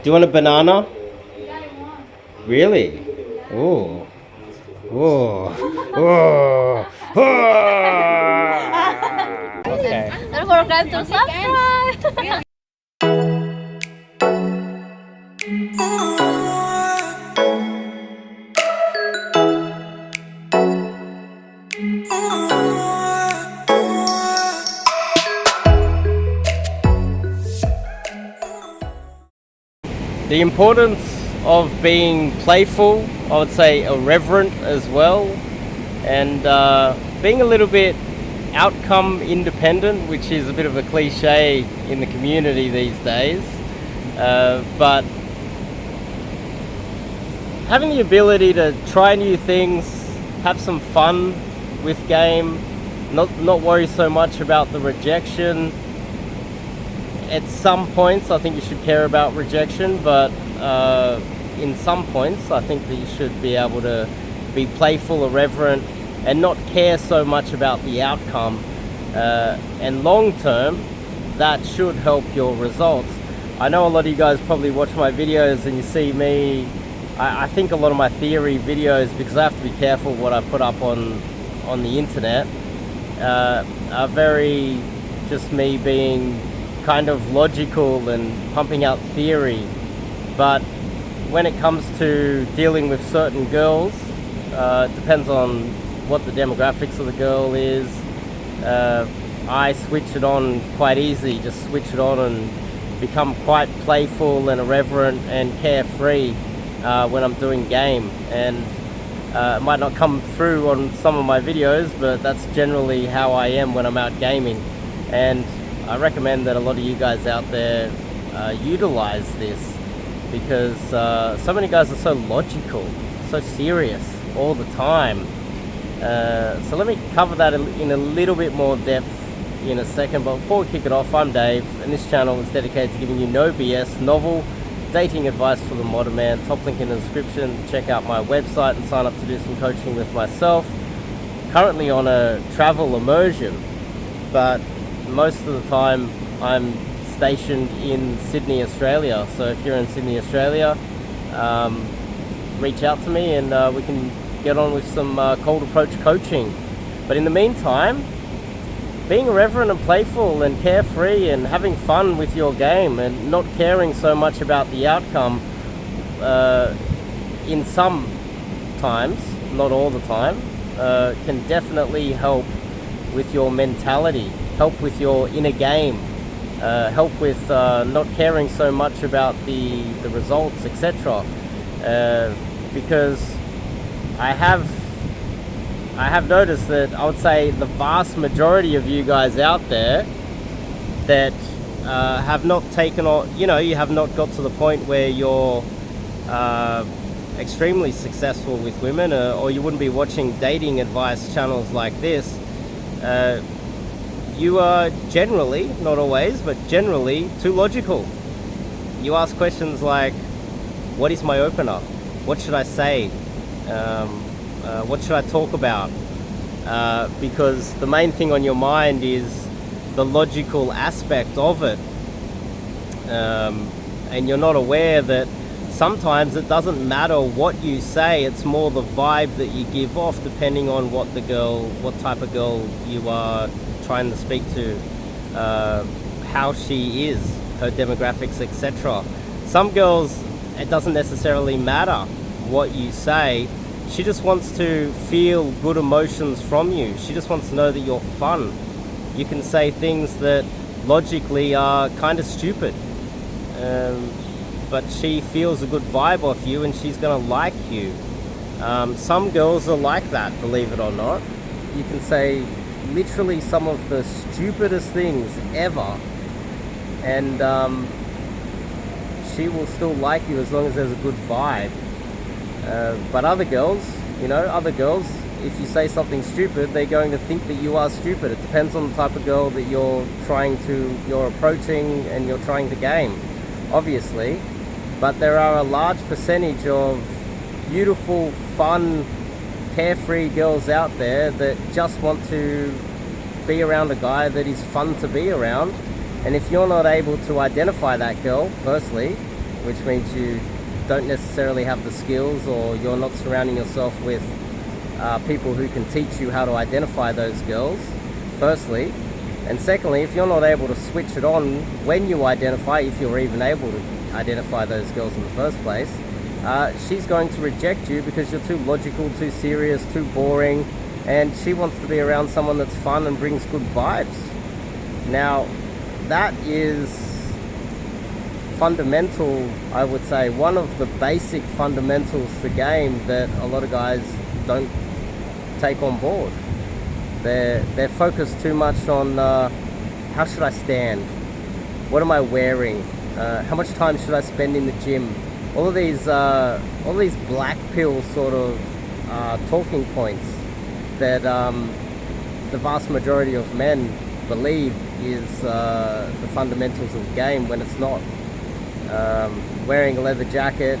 you want a banana? Really? Oh. Oh. Oh. Okay. Don't forget to subscribe. The importance of being playful, I would say irreverent as well, and being a little bit outcome independent, which is a bit of a cliche in the community these days, but having the ability to try new things, have some fun with game, not worry so much about the rejection. At some points I think you should care about rejection, but in some points I think that you should be able to be playful, irreverent, and not care so much about the outcome, and long term that should help your results. I know a lot of you guys probably watch my videos and you see me, I think a lot of my theory videos, because I have to be careful what I put up on the internet, are very just me being kind of logical and pumping out theory. But when it comes to dealing with certain girls, it depends on what the demographics of the girl is. I switch it on quite easy, just switch it on and become quite playful and irreverent and carefree when I'm doing game. And it might not come through on some of my videos, but that's generally how I am when I'm out gaming. And I recommend that a lot of you guys out there utilize this, because so many guys are so logical, so serious all the time. So let me cover that in a little bit more depth in a second, but before we kick it off, I'm Dave, and this channel is dedicated to giving you no BS, novel dating advice for the modern man. Top link in the description to check out my website and sign up to do some coaching with myself. Currently on a travel immersion, but most of the time I'm stationed in Sydney, Australia. So if you're in Sydney, Australia, reach out to me and we can get on with some cold approach coaching. But in the meantime, being irreverent and playful and carefree and having fun with your game and not caring so much about the outcome, in some times, not all the time, can definitely help with your mentality, help with your inner game, help with not caring so much about the results, etc. Because I have noticed that I would say the vast majority of you guys out there that have not taken on, you have not got to the point where you're extremely successful with women, or you wouldn't be watching dating advice channels like this. You are generally, not always, but generally too logical. You ask questions like, what is my opener? What should I say? What should I talk about? Because the main thing on your mind is the logical aspect of it. And you're not aware that sometimes it doesn't matter what you say, it's more the vibe that you give off depending on what type of girl you are trying to speak to, how she is, her demographics, etc. Some girls, it doesn't necessarily matter what you say. She just wants to feel good emotions from you. She just wants to know that you're fun. You can say things that logically are kind of stupid, but she feels a good vibe off you and she's gonna like you. Some girls are like that, believe it or not. You can say literally some of the stupidest things ever, and she will still like you as long as there's a good vibe. But other girls, if you say something stupid, they're going to think that you are stupid. It depends on the type of girl that you're approaching and you're trying to game, obviously. But there are a large percentage of beautiful, fun, carefree girls out there that just want to be around a guy that is fun to be around. And if you're not able to identify that girl, firstly, which means you don't necessarily have the skills, or you're not surrounding yourself with people who can teach you how to identify those girls, firstly. And secondly, if you're not able to switch it on when you identify, if you're even able to identify those girls in the first place, she's going to reject you because you're too logical, too serious, too boring, and she wants to be around someone that's fun and brings good vibes. Now, that is fundamental, I would say, one of the basic fundamentals to the game that a lot of guys don't take on board. They're focused too much on how should I stand, what am I wearing, how much time should I spend in the gym. All of these black pill sort of talking points that the vast majority of men believe is the fundamentals of the game, when it's not. Wearing a leather jacket,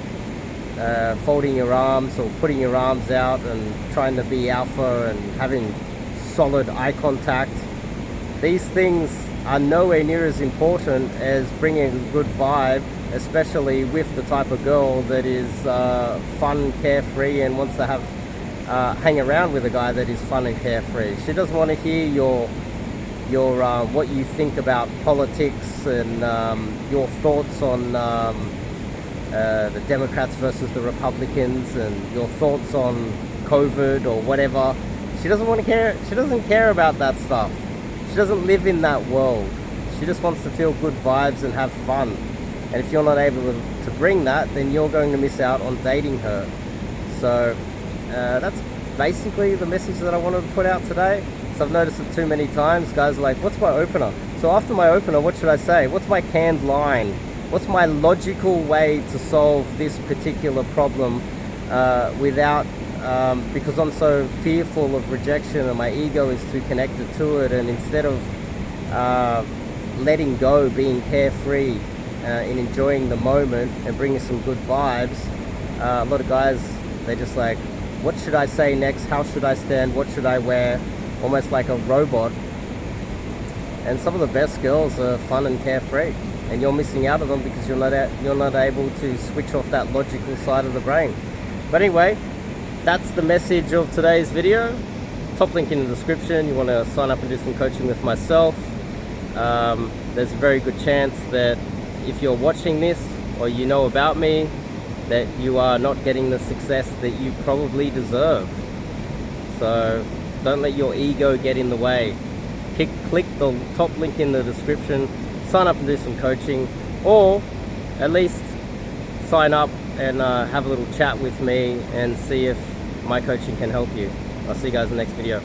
folding your arms or putting your arms out and trying to be alpha and having solid eye contact. These things are nowhere near as important as bringing a good vibe, especially with the type of girl that is fun, carefree, and wants to have hang around with a guy that is fun and carefree. She doesn't want to hear your what you think about politics and your thoughts on the Democrats versus the Republicans, and your thoughts on COVID or whatever. She doesn't want to care. She doesn't care about that stuff. She doesn't live in that world. She just wants to feel good vibes and have fun. And if you're not able to bring that, then you're going to miss out on dating her. So that's basically the message that I wanted to put out today. So I've noticed it too many times. Guys are like, what's my opener? So after my opener, what should I say? What's my canned line? What's my logical way to solve this particular problem without, because I'm so fearful of rejection and my ego is too connected to it, and instead of letting go, being carefree and enjoying the moment and bringing some good vibes, a lot of guys, they're just like, what should I say next? How should I stand? What should I wear? Almost like a robot. And some of the best girls are fun and carefree, and you're missing out on them because you're not able to switch off that logical side of the brain. But anyway, that's the message of today's video. Top link in the description. You want to sign up and do some coaching with myself. There's a very good chance that if you're watching this or you know about me, that you are not getting the success that you probably deserve. So don't let your ego get in the way. Click the top link in the description, sign up and do some coaching, or at least sign up and have a little chat with me and see if my coaching can help you. I'll see you guys in the next video.